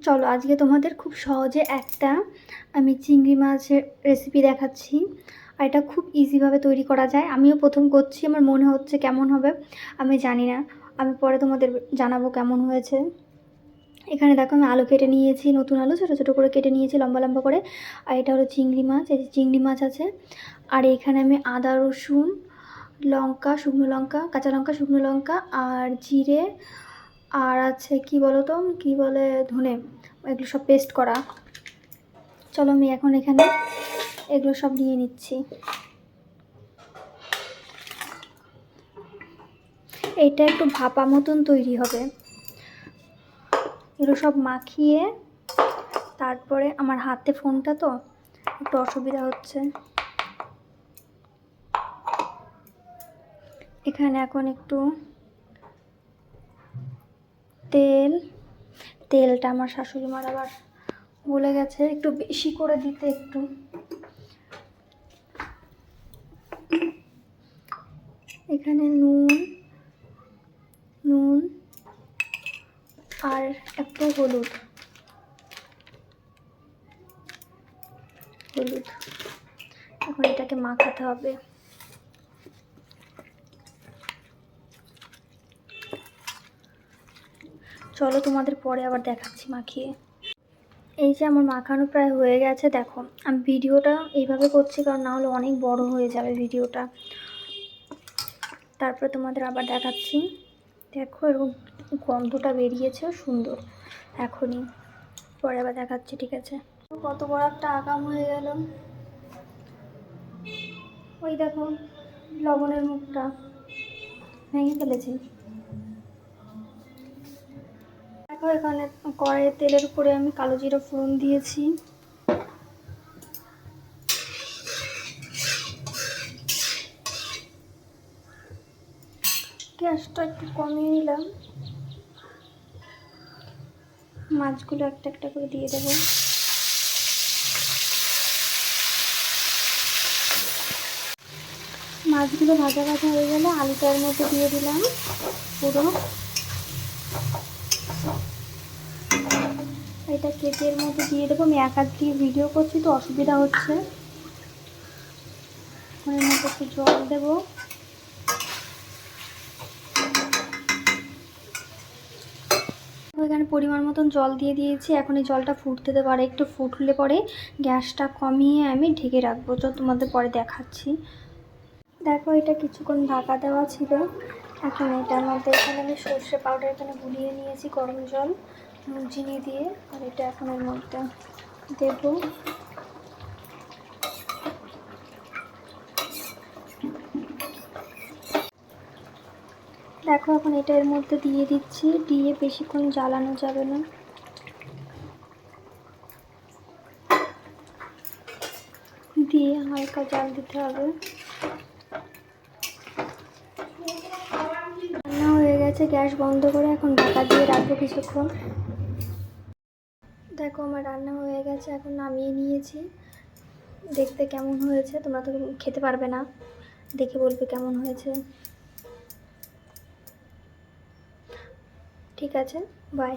চলো আজকে তোমাদের খুব সহজে একটা আমি চিংড়ি মাছের রেসিপি দেখাচ্ছি। আর এটা খুব ইজিভাবে তৈরি করা যায়। আমিও প্রথম করছি, আমার মনে হচ্ছে কেমন হবে আমি জানি না, আমি পরে তোমাদের জানাবো কেমন হয়েছে। এখানে দেখো আমি আলু কেটে নিয়েছি, নতুন আলু ছোটো ছোটো করে কেটে নিয়েছি লম্বা লম্বা করে। আর এটা হলো চিংড়ি মাছ, এই যে চিংড়ি মাছ আছে। আর এখানে আমি আদা রসুন লঙ্কা, শুকনো লঙ্কা, কাঁচা লঙ্কা, শুকনো লঙ্কা আর জিরে আর আছে কি বলো তো, কি বলে, ধনে, এগুলো সব পেস্ট করা। চলো আমি এখন এখানে এগুলো সব নিয়ে নিচ্ছি। এইটা একটু ভাপা মতন তৈরি হবে। এগুলো সব মাখিয়ে তারপরে, আমার হাতে ফোনটা তো একটু অসুবিধা হচ্ছে। এখানে এখন একটু তেলটা আমার শাশুড়ি মার আবার বলে গেছে একটু বেশি করে দিতে। একটু এখানে নুন আর একটু হলুদ। এখন এটাকে মাখাতে হবে। চলো তোমাদের পরে আবার দেখাচ্ছি মাখিয়ে। এই যে আমার মাখানো প্রায় হয়ে গেছে। দেখো আমি ভিডিওটা এইভাবে করছি কারণ না হলে অনেক বড় হয়ে যাবে ভিডিওটা। তারপরে তোমাদের আবার দেখাচ্ছি। দেখো এরকম গন্ধটা বেরিয়েছে সুন্দর এখনই, পরে আবার দেখাচ্ছি। ঠিক আছে, কত বড় একটা আগাম হয়ে গেল। ওই দেখো লবণের মুখটা ভেঙে ফেলেছি। দেখো এখানে কড়াইয়ের তেলের উপরে আমি কালো জিরা ফোড়ন দিয়েছি। গ্যাসটা একটু কমিয়ে নিলাম। মাছগুলো একটা একটা করে দিয়ে দেবো। মাছগুলো ভাজা ভাজা হয়ে গেলে আলুটার মধ্যে দিয়ে দিলাম পুরো। এটা কেটে এর মধ্যে দিয়ে দেবো। আমি এক হাত দিয়ে ভিডিও করছি তো অসুবিধা হচ্ছে। এর মধ্যে একটু জল দেবো। এখানে পরিমাণ মতন জল দিয়ে দিয়েছি। এখন এই জলটা ফুটতে দেবো, আর একটু ফুটলে পরে গ্যাসটা কমিয়ে আমি ঢেকে রাখবো। তো তোমাদের পরে দেখাচ্ছি। দেখো এটা কিছুক্ষণ ঢাকা দেওয়া ছিল। এখন এটার মধ্যে এখানে আমি সর্ষে পাউডার এখানে গুলিয়ে নিয়েছি গরম জল চিনি দিয়ে। আর এটা এখন এর মধ্যে দেবো। দেখো এখন এটা এর মধ্যে দিয়ে দিচ্ছি, দিয়ে বেশিক্ষণ জ্বালানো যাবে না, দিয়ে হালকা জাল দিতে হবে। রান্না হয়ে গেছে, গ্যাস বন্ধ করে এখন ঢাকা দিয়ে রাখবো কিছুক্ষণ। দেখো আমার রান্না হয়ে গেছে, এখন নামিয়ে নিয়েছি। দেখতে কেমন হয়েছে, তোমরা তো খেতে পারবে না, দেখে বলবে কেমন হয়েছে। ঠিক আছে, বাই।